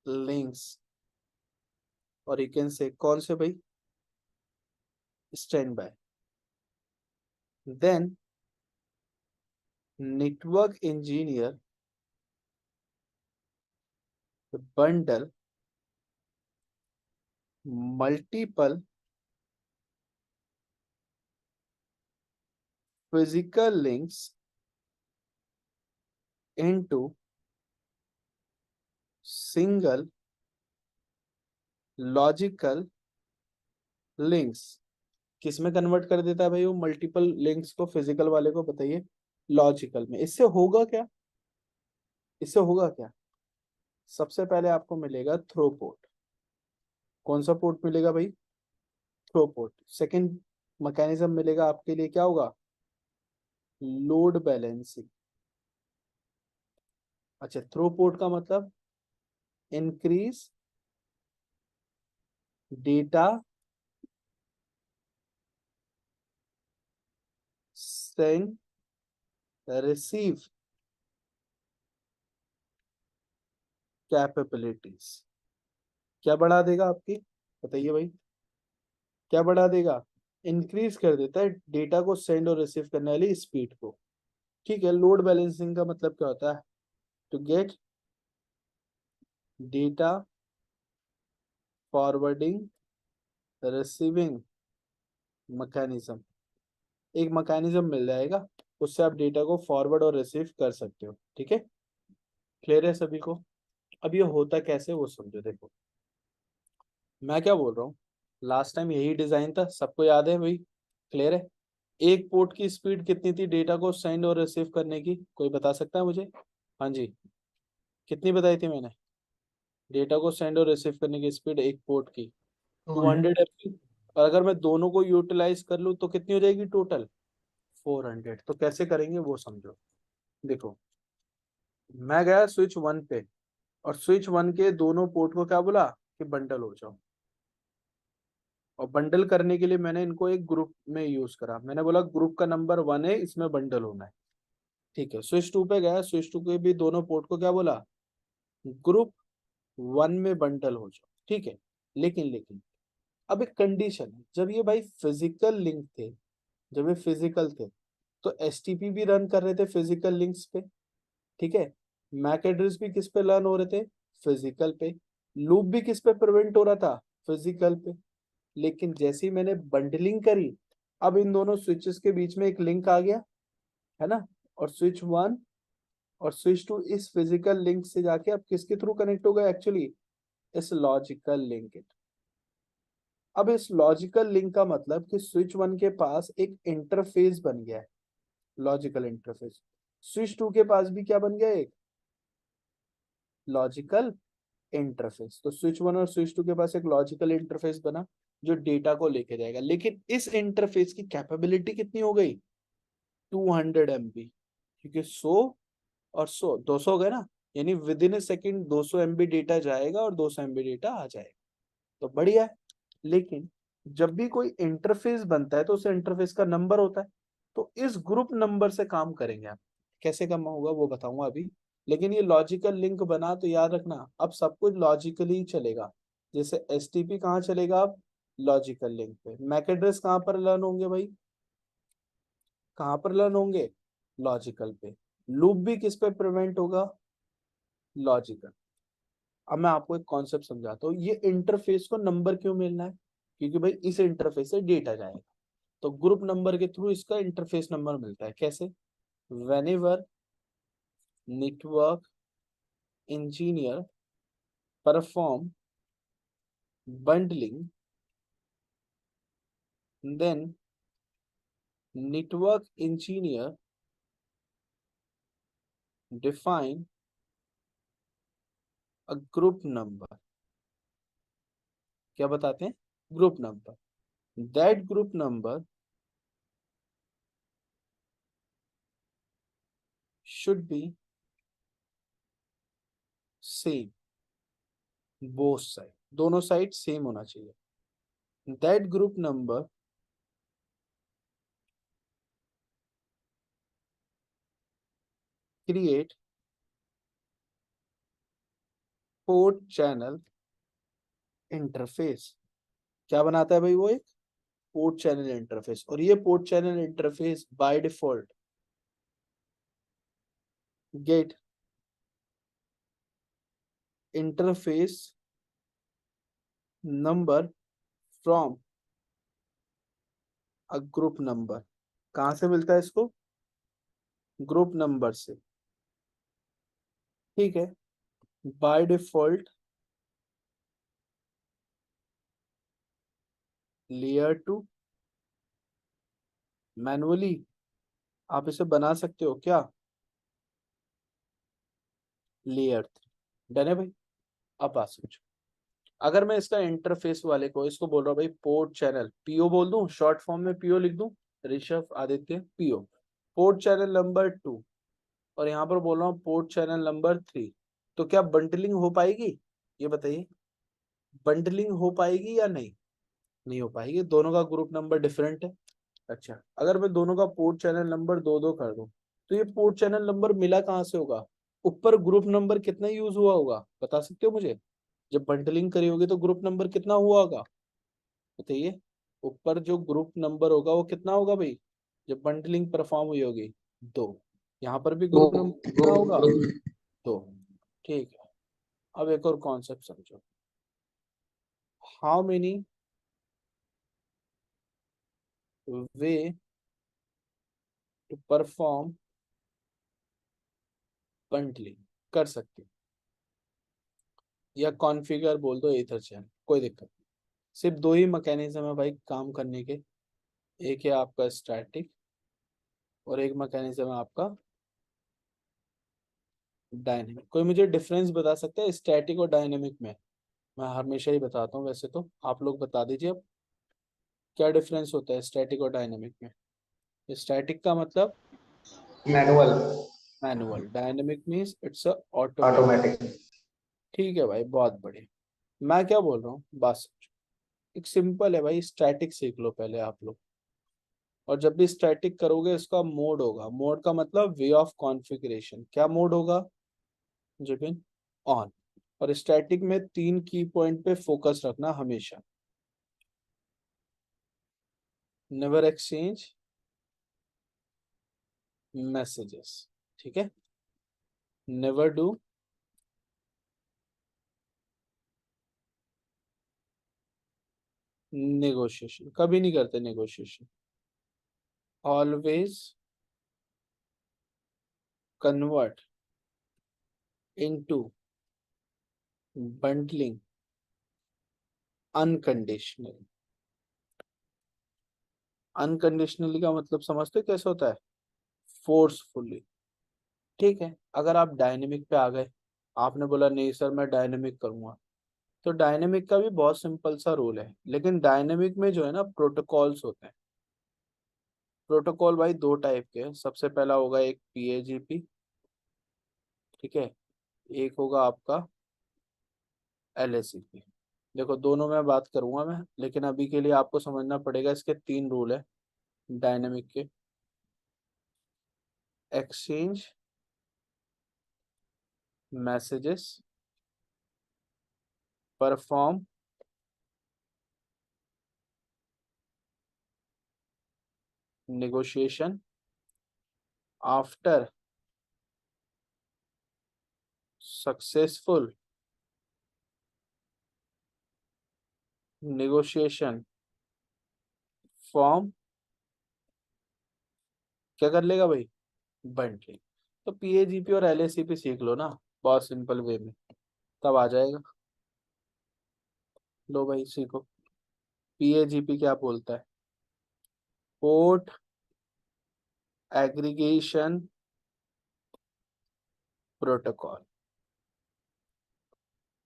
links, और यू कैन से कौन से भाई? Stand by, then network engineer bundle multiple physical links into single logical links। किस में कन्वर्ट कर देता है भाई वो मल्टीपल लिंक्स को, फिजिकल वाले को? बताइए, लॉजिकल में। इससे होगा क्या? इससे होगा क्या? सबसे पहले आपको मिलेगा थ्रूपुट। कौन सा पोर्ट मिलेगा भाई? थ्रूपुट। सेकंड मैकेनिज्म मिलेगा आपके लिए, क्या होगा? Load balancing. अच्छा, थ्रूपुट का मतलब increase data send receive capabilities. क्या बढ़ा देगा आपकी, बताइए भाई, क्या बढ़ा देगा? इंक्रीज कर देता है डेटा को सेंड और रिसीव करने वाली स्पीड को। ठीक है, लोड बैलेंसिंग का मतलब क्या होता है? To get data forwarding receiving mechanism. एक मैकेनिज्म मिल जाएगा, उससे आप डेटा को फॉरवर्ड और रिसीव कर सकते हो। ठीक है, क्लियर है सभी को? अब ये होता कैसे वो समझो। देखो मैं क्या बोल रहा हूँ, लास्ट टाइम यही डिजाइन था, सबको याद है भाई? क्लियर है? एक पोर्ट की स्पीड कितनी थी डेटा को सेंड और रिसीव करने की, कोई बता सकता है मुझे? हाँ जी, कितनी बताई थी मैंने? डेटा को सेंड और रिसीव करने की स्पीड एक पोर्ट की 200। 200 MB। और अगर मैं दोनों को यूटिलाइज कर लूँ तो कितनी हो जाएगी टोटल? 400। तो कैसे करेंगे वो समझो। देखो मैं गया स्विच वन पे, और स्विच वन के दोनों पोर्ट को क्या बोला कि बंडल हो जाओ। और बंडल करने के लिए मैंने इनको एक ग्रुप में यूज करा, मैंने बोला ग्रुप का नंबर 1 है, इसमें बंडल होना है। ठीक है, स्विच टू पे गया, स्विच टू के भी दोनों पोर्ट को क्या बोला, ग्रुप 1 में बंडल हो जाओ। ठीक है, लेकिन अब एक कंडीशन है, जब ये भाई फिजिकल लिंक थे, जब ये फिजिकल थे तो एसटीपी भी रन कर रहे थे फिजिकल लिंक्स पे। ठीक है, मैक एड्रेस भी किस पे रन हो रहे थे, फिजिकल पे। लूप भी किस पे प्रिवेंट हो रहा था, फिजिकल पे। लेकिन जैसे ही मैंने बंडलिंग करी, अब इन दोनों स्विचेस के बीच में एक लिंक आ गया, है ना? और स्विच वन और स्विच टू इस फिजिकल लिंक से जाके अब किसके थ्रू कनेक्ट हो गए एक्चुअली, इस लॉजिकल लिंक। अब इस लॉजिकल लिंक का मतलब कि स्विच वन के पास एक इंटरफेस बन गया है, लॉजिकल इंटरफेस। स्विच टू के पास भी क्या बन गया, एक लॉजिकल इंटरफेस। तो स्विच वन और स्विच टू के पास एक लॉजिकल इंटरफेस बना जो डेटा को लेके जाएगा। लेकिन इस इंटरफेस की कैपेबिलिटी कितनी हो गई, 200 MB। क्योंकि 100 और 100 200 हो गए ना, यानी with in A second 200 MB data जाएगा और 200 MB डेटा आ जाएगा। तो बढ़िया है। लेकिन जब भी कोई इंटरफेस बनता है तो उस इंटरफेस का नंबर होता है, तो इस ग्रुप नंबर से काम करेंगे आप। कैसे काम होगा वो बताऊंगा अभी। लेकिन ये लॉजिकल लिंक बना तो याद रखना, अब सब कुछ लॉजिकली ही चलेगा। जैसे एसटीपी कहाँ चलेगा अब, लॉजिकल लिंक पे। मैक एड्रेस कहाँ पर लर्न होंगे भाई, कहाँ पर लर्न होंगे, लॉजिकल पे। लूप भी किस पे प्रिवेंट होगा, लॉजिकल। अब मैं आपको एक कॉन्सेप्ट समझाता हूँ, ये इंटरफेस को नंबर क्यों मिलना है, क्योंकि भाई इस इंटरफेस से डेटा जाएगा। तो ग्रुप नंबर के थ्रू इसका इंटरफेस नंबर मिलता है। कैसे, whenever network engineer perform bundling, then network engineer define a group number. क्या बताते हैं, group number. That group number should be same, both side, दोनों साइड सेम होना चाहिए। That group number create port channel interface. क्या बनाता है भाई वो, एक पोर्ट चैनल इंटरफेस। और ये port channel interface by default get interface number from a group number. कहां से मिलता है इसको, ग्रुप नंबर से। ठीक है, by default layer two, manually आप इसे बना सकते हो क्या, लेयर 3। डन है भाई? अब बात सोचो, अगर मैं इसका इंटरफेस वाले को इसको बोल रहा हूँ भाई पोर्ट चैनल, पीओ बोल दूं, शॉर्ट फॉर्म में पीओ लिख दूं, Rishabh Aditya PO. Port channel number 2 और यहाँ पर बोल रहा हूँ पोर्ट चैनल नंबर 3, तो क्या बंटलिंग हो पाएगी? ये बताइए, बंटलिंग हो पाएगी या नहीं? नहीं हो पाएगी, दोनों का ग्रुप नंबर डिफरेंट है। अच्छा, अगर मैं दोनों का पोर्ट चैनल नंबर 2-2 कर दूं, तो ये पोर्ट चैनल नंबर मिला कहाँ से होगा? ऊपर ग्रुप नंबर कितना यूज हुआ होगा, बता सकते हो मुझे? जब बंटलिंग करी होगी तो ग्रुप नंबर कितना हुआ होगा, बताइए। ऊपर जो ग्रुप नंबर होगा वो कितना होगा भाई, जब बंटलिंग परफॉर्म हुई होगी? 2। यहाँ पर भी दो ग्रुप नंबर कितना ग्रुप होगा? ग्रुप 2। ठीक है। अब एक और कॉन्सेप्ट समझो। How many way to perform bundling कर सकते, या कॉन्फ़िगर बोल दो ईथर चैनल, कोई दिक्कत नहीं। सिर्फ दो ही मैकेनिज्म है भाई काम करने के, एक है आपका स्टैटिक और एक मैकेनिज्म है आपका डायनेमिक। कोई मुझे डिफरेंस बता सकता है स्टैटिक और डायनेमिक में? मैं हमेशा ही बताता हूँ, वैसे तो आप लोग बता दीजिए अब, क्या डिफरेंस होता है स्टैटिक और डायनेमिक में? स्टैटिक का मतलब manual, manual, dynamic means it's a automatic. Automatic. ठीक है भाई, बहुत बढ़िया। मैं क्या बोल रहा हूँ, बस एक सिंपल है भाई, स्टैटिक सीख लो पहले आप लोग। और जब भी स्टैटिक करोगे इसका मोड होगा, मोड का मतलब वे ऑफ कॉन्फ़िगरेशन। क्या मोड होगा जिबिन? ऑन। और स्टैटिक में 3 की पॉइंट पे फोकस रखना हमेशा। नेवर एक्सचेंज मैसेजेस, ठीक है। नेवर डू नेगोशिएशन, कभी नहीं करते negotiation. Always convert into bundling unconditional. Unconditionally का मतलब समझते हो कैसे होता है? फोर्सफुली। ठीक है, अगर आप डायनेमिक पे आ गए, आपने बोला नहीं सर मैं डायनेमिक करूंगा, तो डायनेमिक का भी बहुत सिंपल सा रूल है, लेकिन डायनेमिक में जो है ना प्रोटोकॉल्स होते हैं। प्रोटोकॉल भाई दो टाइप के हैं, सबसे पहला होगा एक पीएजीपी, ठीक है, एक होगा आपका एलएसीपी। देखो दोनों में बात करूंगा मैं, लेकिन अभी के लिए आपको समझना पड़ेगा इसके 3 रूल है डायनेमिक के। Exchange messages, perform negotiation after successful negotiation form. क्या कर लेगा भाई? बंटलिंग। तो पीएजीपी और एलएसीपी सीख लो ना, बहुत सिंपल वे में, तब आ जाएगा। लो भाई सीखो। पीएजीपी क्या बोलता है? Port aggregation protocol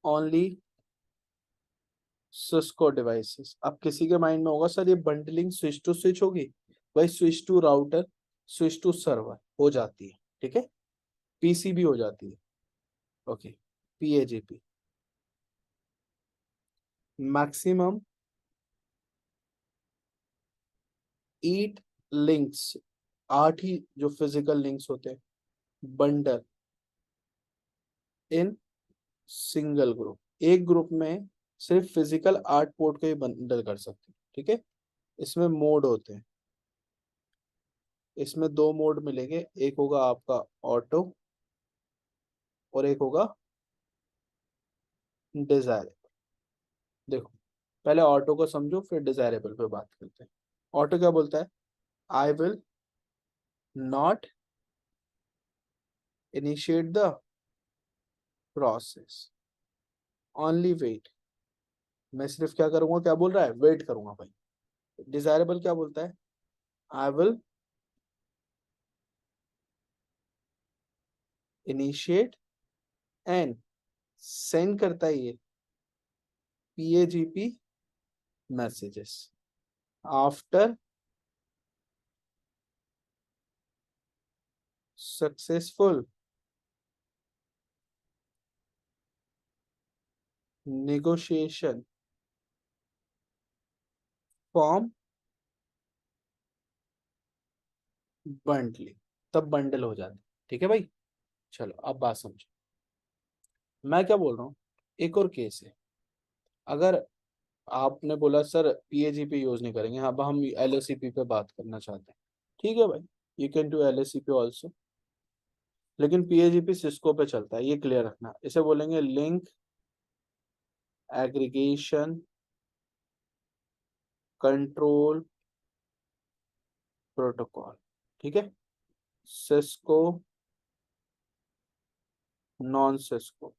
only Cisco devices. अब किसी के माइंड में होगा सर ये बंडलिंग स्विच टू स्विच होगी, भाई switch to router, switch to server हो जाती है, ठीक है, पीसीबी हो जाती है। ओके, पीएजीपी मैक्सिमम 8 लिंक्स, 8 ही जो फिजिकल लिंक्स होते हैं, बंडल इन सिंगल ग्रुप। एक ग्रुप में सिर्फ फिजिकल 8 पोर्ट को ही बंडल कर सकते हैं, ठीक है। इसमें मोड होते हैं, इसमें 2 मोड मिलेंगे, एक होगा आपका ऑटो और एक होगा डिजायरेबल। देखो पहले ऑटो को समझो फिर डिजायरेबल पे बात करते हैं। ऑटो क्या बोलता है? I will not initiate the process, only wait. मैं सिर्फ क्या करूंगा, क्या बोल रहा है? वेट करूंगा भाई। डिजायरेबल क्या बोलता है? I will initiate and send करता है ये PAgP messages after successful negotiation form bundling, तब बंडल हो जाते। ठीक है भाई, चलो अब बात समझो। मैं क्या बोल रहा हूँ, एक और केस है। अगर आपने बोला सर पीएजीपी यूज नहीं करेंगे, अब हम एलएसीपी पे बात करना चाहते हैं, ठीक है भाई, यू कैन डू एलएसीपी ऑल्सो, लेकिन पीएजीपी सिस्को पे चलता है, ये क्लियर रखना। इसे बोलेंगे लिंक एग्रीगेशन कंट्रोल प्रोटोकॉल। ठीक है, सिस्को नॉन सिस्को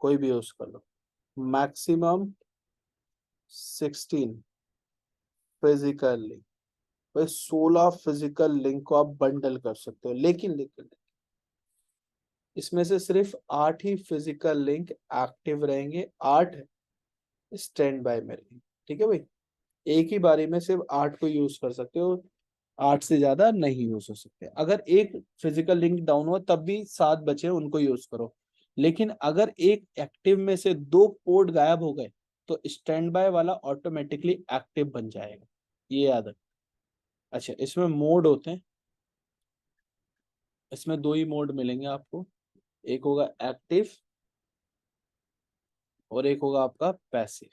कोई भी यूज कर लो। मैक्सिमम 16 फिजिकल लिंक, भाई 16 फिजिकल लिंक को आप बंडल कर सकते हो, लेकिन इसमें से सिर्फ 8 ही फिजिकल लिंक एक्टिव रहेंगे, 8 स्टैंड बाय में रहेंगे। ठीक है भाई, एक ही बारी में सिर्फ 8 को यूज कर सकते हो, 8 से ज्यादा नहीं यूज हो सकते। अगर एक फिजिकल लिंक डाउन हुआ तब भी 7 बचे, उनको यूज करो। लेकिन अगर एक एक्टिव में से 2 पोर्ट गायब हो गए तो स्टैंड बाय वाला ऑटोमेटिकली एक्टिव बन जाएगा, ये याद रख। अच्छा, इसमें मोड होते हैं, इसमें 2 ही मोड मिलेंगे आपको, एक होगा एक्टिव और एक होगा आपका पैसिव।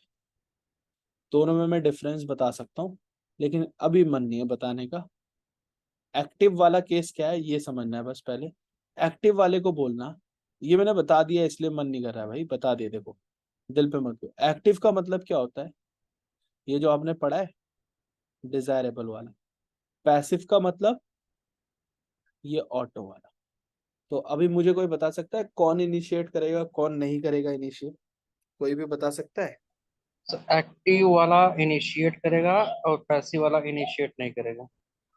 दोनों में मैं डिफरेंस बता सकता हूँ, लेकिन अभी मन नहीं है बताने का। एक्टिव वाला केस क्या है ये समझना है बस पहले। एक्टिव वाले को बोलना, ये मैंने बता दिया इसलिए मन नहीं कर रहा है भाई, बता दे देखो, दिल पे मत दो। एक्टिव का मतलब क्या होता है, ये जो आपने पढ़ा है डिजायरेबल वाला। पैसिव का मतलब ये ऑटो वाला। तो अभी मुझे कोई बता सकता है कौन इनिशिएट करेगा कौन नहीं करेगा इनिशिएट, कोई भी बता सकता है? एक्टिव वाला इनिशिएट करेगा और पैसिव वाला इनिशिएट नहीं करेगा।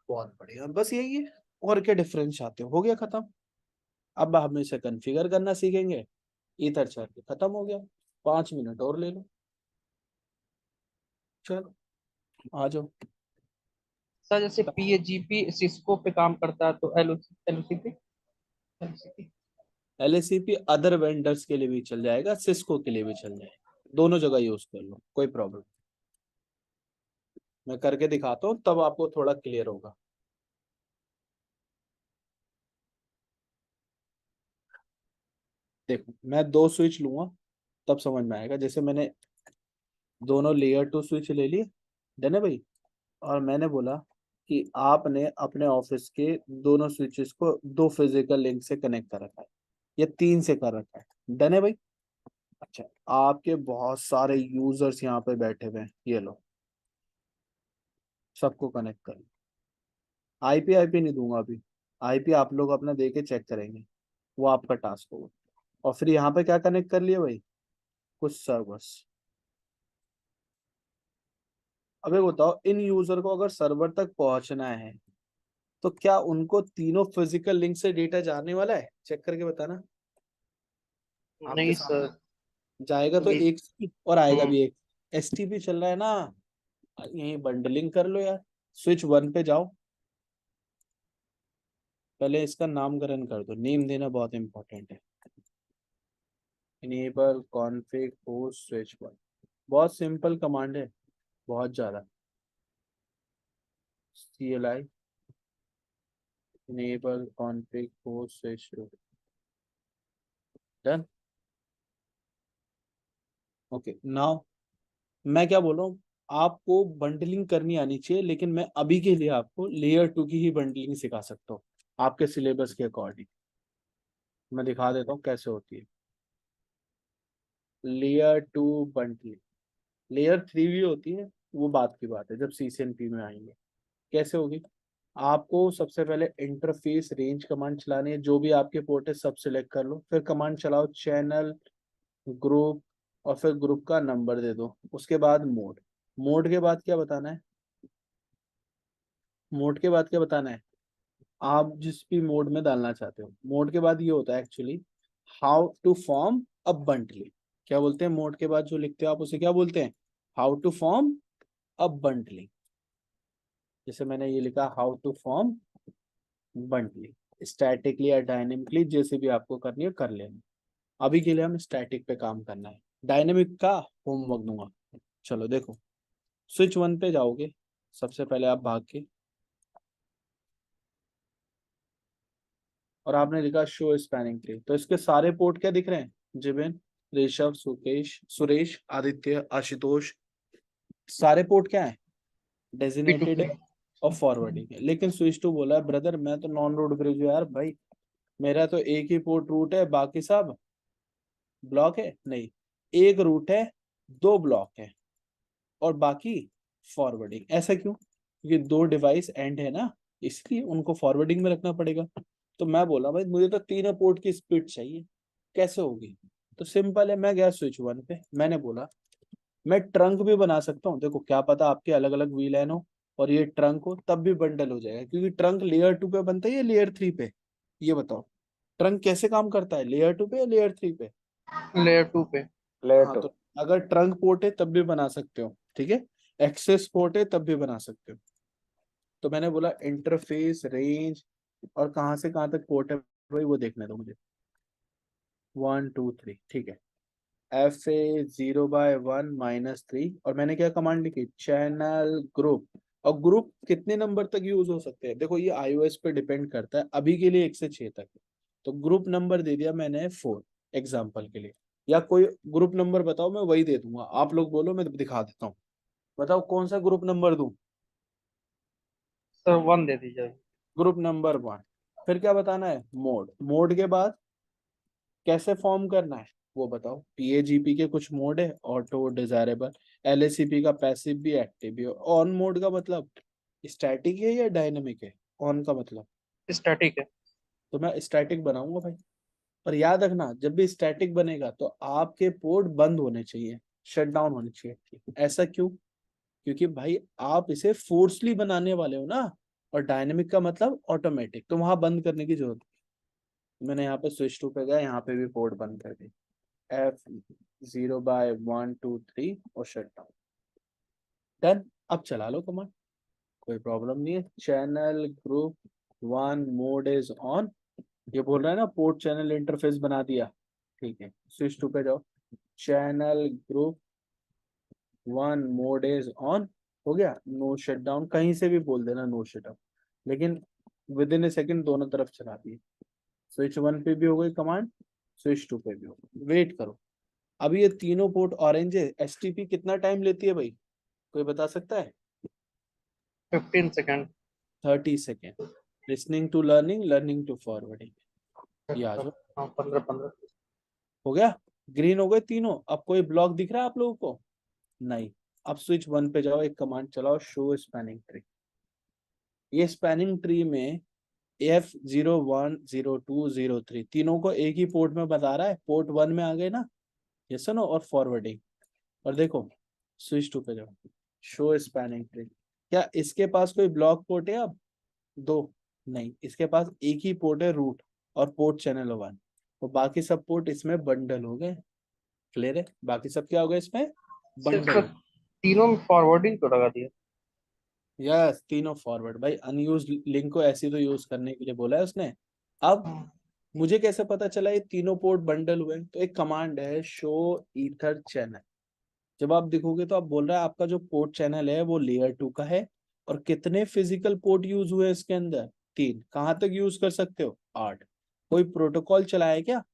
बहुत बढ़िया, बस यही है, और क्या डिफरेंस चाहते हो गया खत्म। अब हम इसे कॉन्फ़िगर करना सीखेंगे, ईथर चल के खत्म हो गया, 5 मिनट और ले लो, चलो आ जाओ। सर जैसे पीएजीपी सिस्को पे काम करता है तो एलओसीपी एलओसीपी एलएसीपी अदर वेंडर्स के लिए भी चल जाएगा, सिस्को के लिए भी चल जाएगा, दोनों जगह यूज कर लो, कोई प्रॉब्लम। मैं करके दिखाता हूँ तब आपको थोड़ा क्लियर होगा। देखो मैं 2 स्विच लूंगा तब समझ में आएगा। जैसे मैंने दोनों लेयर 2 स्विच ले लिए, डन है भाई, और मैंने बोला कि आपने अपने ऑफिस के दोनों स्विचेस को 2 फिजिकल लिंक से कनेक्ट कर रखा है या 3 से कर रखा है, डन है भाई। अच्छा, आपके बहुत सारे यूजर्स यहाँ पे बैठे हुए हैं, ये लो सबको कनेक्ट कर लो। आईपी आईपी नहीं दूंगा अभी, आईपी आप लोग अपना दे के चेक करेंगे, वो आपका टास्क होगा। और फिर यहाँ पे क्या कनेक्ट कर लिया भाई, कुछ सर्वर्स। अबे बताओ, इन यूजर को अगर सर्वर तक पहुंचना है तो क्या उनको तीनों फिजिकल लिंक से डेटा जाने वाला है, चेक करके बताना। आपके नहीं सामने सर। जाएगा तो ये एक से और आएगा हम्म भी एक। एसटीपी चल रहा है ना, यही बंडलिंग कर लो यार। स्विच 1 पे जाओ, पहले इसका नामकरण कर दो, नेम देना बहुत इंपॉर्टेंट है। इनेबल कॉन्फ़िग होस्ट स्विच 1, बहुत सिंपल कमांड है, बहुत ज्यादा। CLI enable config host switch 2, done. Okay now मैं क्या बोल रहा हूँ, आपको बंडलिंग करनी आनी चाहिए, लेकिन मैं अभी के लिए आपको लेयर 2 की ही बंडलिंग सिखा सकता हूँ आपके सिलेबस के अकॉर्डिंग। मैं दिखा देता हूँ कैसे होती है लेयर 2 बंडलिंग। लेयर 3 भी होती है, वो बात की बात है जब CCNP में आएंगे। कैसे होगी, आपको सबसे पहले इंटरफेस रेंज कमांड चलानी है, जो भी आपके पोर्ट है सब सिलेक्ट कर लो, फिर कमांड चलाओ चैनल ग्रुप, और फिर ग्रुप का नंबर दे दो, उसके बाद मोड। मोड के बाद क्या बताना है, मोड के बाद क्या बताना है, आप जिस भी मोड में डालना चाहते हो। मोड के बाद ये होता है actually, how to form a bundling. क्या बोलते हैं मोड के बाद जो लिखते हो आप उसे क्या बोलते हैं, how to form a bundling. जैसे मैंने ये लिखा how to form bundling, statically या डायनेमिकली जैसे भी आपको करनी है कर लेना। अभी के लिए हम स्टैटिक पे काम करना है, डायनेमिक का होमवर्क दूंगा। चलो देखो, स्विच 1 पे जाओगे, सबसे पहले आप भाग के, और आपने लिखा शो स्पैनिंग ट्री, तो इसके सारे पोर्ट क्या दिख रहे हैं? जिबिन, ऋषभ, सुकेश, सुरेश, आदित्य, आशुतोष, सारे पोर्ट क्या है? Designated P2P। है और फॉरवर्डिंग है। लेकिन स्विच टू बोला है ब्रदर मैं तो नॉन रूट ब्रिज हूँ यार भाई, मेरा तो एक ही पोर्ट रूट है, बाकी सब ब्लॉक है। नहीं, एक रूट है, दो ब्लॉक है और बाकी फॉरवर्डिंग। ऐसा क्यों? क्योंकि दो डिवाइस एंड है ना, इसलिए उनको फॉरवर्डिंग में रखना पड़ेगा। तो मैं बोला भाई मुझे तो तीनों पोर्ट की स्पीड चाहिए, कैसे होगी? तो सिंपल है, मैं गया स्विच 1 पे, मैंने बोला मैं ट्रंक भी बना सकता हूँ। देखो क्या पता आपके अलग अलग वीलैन हो और ये ट्रंक हो, तब भी बंडल हो जाएगा, क्योंकि ट्रंक लेयर 2 पे बनता है या लेयर 3 पे? ये बताओ, ट्रंक कैसे काम करता है, लेयर 2 पे या लेयर 3 पे? लेयर 2 पे। हाँ, तो अगर ट्रंक पोर्ट है तब भी बना सकते हो, ठीक है। एक्सेस पोर्ट है तब भी बना सकते हो। तो मैंने बोला इंटरफेस रेंज और कहाँ से कहाँ तक पोर्ट है भाई वो देखने दो मुझे। 1 2 3, ठीक है। FA0/1 - 3, और मैंने क्या कमांड लिखी? Channel group. और ग्रुप कितने नंबर तक यूज हो सकते हैं? देखो ये iOS पे डिपेंड करता है, अभी के लिए 1 से 6 तक है। तो ग्रुप नंबर दे दिया मैंने 4 एग्जाम्पल के लिए, या कोई ग्रुप नंबर बताओ मैं वही दे दूंगा, आप लोग बोलो मैं दिखा देता हूँ। बताओ कौन सा ग्रुप नंबर दूं? सर 1 दे दीजिए। Group number 1। फिर क्या बताना है? मोड। मोड के बाद कैसे फॉर्म करना है वो बताओ। पीएजीपी के कुछ मोड है, ऑटो, डिजायरेबल, एलएसीपी का पैसिव भी एक्टिव भी। ऑन मोड का मतलब स्टैटिक है या डायनेमिक है? ऑन का मतलब स्टैटिक है। तो मैं स्टैटिक बनाऊंगा भाई। पर याद रखना जब भी स्टैटिक बनेगा तो आपके पोर्ट बंद होने चाहिए, शट डाउन होने चाहिए। ऐसा क्यों? क्योंकि भाई आप इसे फोर्सली बनाने वाले हो ना, और डायनेमिक का मतलब ऑटोमेटिक, तो वहां बंद करने की जरूरत नहीं। मैंने यहाँ पे स्विच टू पे गया, यहाँ पे भी पोर्ट बंद कर दी, F0/1 2 3 और शट डाउन। डन। अब चला लो कमांड, कोई प्रॉब्लम नहीं है। Channel group 1 mode is on, ये बोल रहा है ना पोर्ट चैनल इंटरफेस बना दिया, ठीक है। स्विच टू पे जाओ, channel group 1 mode is on, हो गया। नो शट डाउन, कहीं से भी बोल देना नो शट डाउन, लेकिन विद इन ए सेकेंड दोनों तरफ चला दी। स्विच 1 पे भी हो गई कमांड, स्विच 2 पे भी हो गई। वेट करो, अभी ये तीनों पोर्ट ऑरेंज है। एसटीपी कितना टाइम लेती है भाई, कोई बता सकता है? 15 second. 30 second. Listening to learning, learning to forwarding. ये आ जाओ, हाँ 15 15। हो गया। ग्रीन हो गए तीनों। अब कोई ब्लॉक दिख रहा है आप लोगों को? नहीं। अब स्विच 1 पे जाओ, एक कमांड चलाओ, शो स्पैनिंग ट्री। ये स्पैनिंग ट्री में F0/1 0 2 0 3 तीनों को एक ही पोर्ट में बता रहा है, पोर्ट 1 में आ गए ना, ये सुनो, और फॉरवर्डिंग। और देखो स्विच 2 पे जाओ, शो स्पैनिंग ट्री। क्या इसके पास कोई ब्लॉक पोर्ट है अब? दो? नहीं, इसके पास एक ही पोर्ट है, रूट और पोर्ट चैनल 1, और बाकी सब पोर्ट इसमें बंडल हो गए। क्लियर है? बाकी सब क्या हो गए इसमें? सिर्फ सर बंडल। तीनों में फॉरवर्डिंग तो लगा दिया। यस, तीनों फॉरवर्ड भाई। अनयूज लिंक को ऐसे तो यूज करने के लिए बोला है उसने। अब हाँ। मुझे कैसे पता चला ये तीनों पोर्ट बंडल हुए? तो एक कमांड है शो ईथर चैनल। जब आप देखोगे तो आप बोल रहा है आपका जो पोर्ट चैनल है वो लेयर 2 का है, और कितने फिजिकल पोर्ट यूज हुए इसके अंदर? 3। कहाँ तक यूज कर सकते हो? 8। कोई प्रोटोकॉल चलाया है क्या?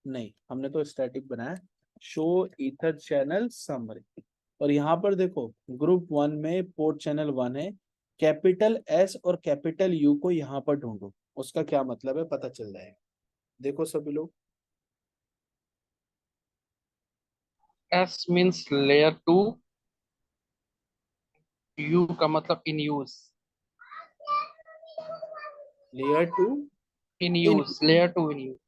नहीं, हमने तो स्टैटिक बनाया। शो ईथर चैनल समरी, और यहाँ पर देखो ग्रुप 1 में पोर्ट चैनल 1 है, कैपिटल एस और कैपिटल यू को यहाँ पर ढूंढो, उसका क्या मतलब है पता चल जाएगा। देखो सभी लोग, एस मीन्स लेयर 2। यू का मतलब in use. Layer 2 in in. Use, layer 2 in use.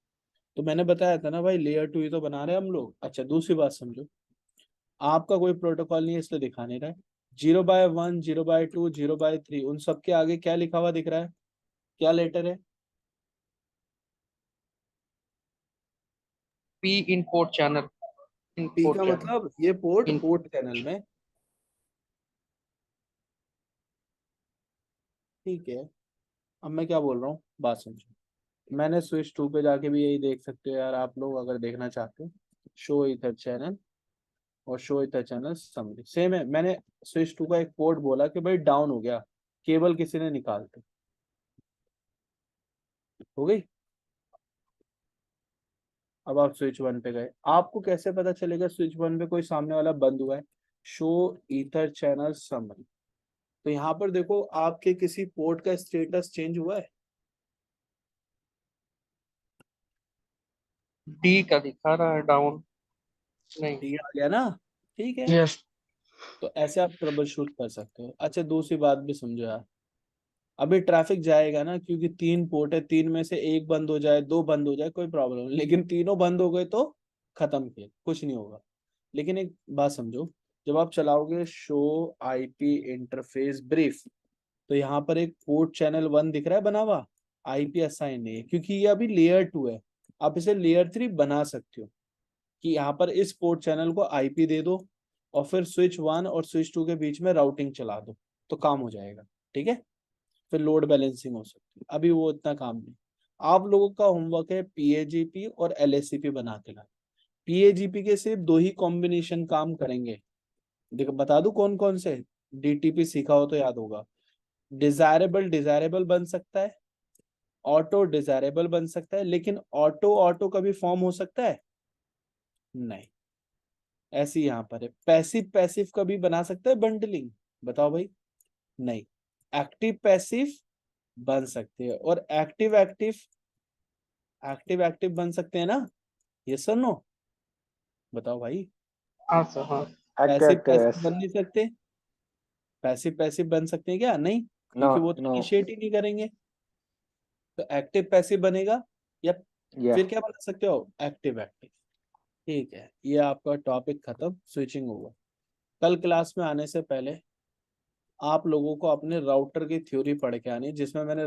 तो मैंने बताया था ना भाई, लेयर 2 ही तो बना रहे हैं हम लोग। अच्छा दूसरी बात समझो, आपका कोई प्रोटोकॉल नहीं है इसलिए दिखा नहीं रहा है। 0/1 0/2 0/3 उन सब के आगे क्या लिखा हुआ दिख रहा है? क्या लेटर है? P in port channel. In P port का चैनल। मतलब ये पोर्ट इन। पोर्ट चैनल में, ठीक है। अब मैं क्या बोल रहा हूँ बात समझो, मैंने स्विच 2 पे जाके भी यही देख सकते हो यार आप लोग, अगर देखना चाहते हो। शो ईथर चैनल और show ether channel summary same है। मैंने स्विच 2 का एक पोर्ट बोला कि भाई डाउन हो गया, केबल किसी ने निकालते, हो गई। अब आप स्विच 1 पे गए, आपको कैसे पता चलेगा स्विच 1 पे कोई सामने वाला बंद हुआ है? Show ether channel summary. तो यहाँ पर देखो आपके किसी पोर्ट का स्टेटस चेंज हुआ है? डी का दिखा रहा है डाउन। नहीं। ठीक आ गया ना? ठीक है। यस। तो ऐसे आप ट्रबल शूट कर सकते हो। अच्छा दूसरी बात भी समझो यार, अभी ट्रैफिक जाएगा ना, क्योंकि 3 पोर्ट है, 3 में से एक बंद हो जाए, 2 बंद हो जाए, कोई प्रॉब्लम नहीं, लेकिन तीनों बंद हो गए तो खत्म खेल, कुछ नहीं होगा। लेकिन एक बात समझो, जब आप चलाओगे शो आईपी इंटरफेस ब्रीफ, तो यहाँ पर एक पोर्ट चैनल 1 दिख रहा है बना हुआ, आईपी असाइन नहीं है क्योंकि ये अभी लेयर 2 है। आप इसे लेयर 3 बना सकते हो कि यहाँ पर इस पोर्ट चैनल को आईपी दे दो और फिर स्विच 1 और स्विच 2 के बीच में राउटिंग चला दो, तो काम हो जाएगा। ठीक है, फिर लोड बैलेंसिंग हो सकती है, अभी वो इतना काम नहीं। आप लोगों का होमवर्क है पीएजीपी और एलएससीपी बना के लाना। पीएजीपी के सिर्फ 2 ही कॉम्बिनेशन काम करेंगे, देखो बता दूं कौन कौन से। डीटीपी सीखा हो तो याद होगा। डिजायरेबल डिजायरेबल बन सकता है, ऑटो डिजायरेबल बन सकता है, लेकिन ऑटो ऑटो कभी फॉर्म हो सकता है? नहीं। ऐसी यहाँ पर है पैसिव पैसिव कभी बना सकता है बंडलिंग? बताओ भाई। नहीं। एक्टिव पैसिव बन सकते हैं, और एक्टिव एक्टिव एक्टिव एक्टिव बन सकते हैं ना? यस और नो? बताओ भाई। हाँ सर हाँ। Active passive active passive yes. बन नहीं सकते? पैसिव पैसिव बन सकते हैं क्या? नहीं, नो क्योंकि वो तो नो इनिशिएट ही नहीं करेंगे। तो एक्टिव पैसिव बनेगा, या या फिर क्या बना सकते हो? Active active. ठीक है, ये आपका टॉपिक खत्म, स्विचिंग हुआ। कल क्लास में आने से पहले आप लोगों को अपने राउटर की थ्योरी पढ़ के आनी है, जिसमें मैंने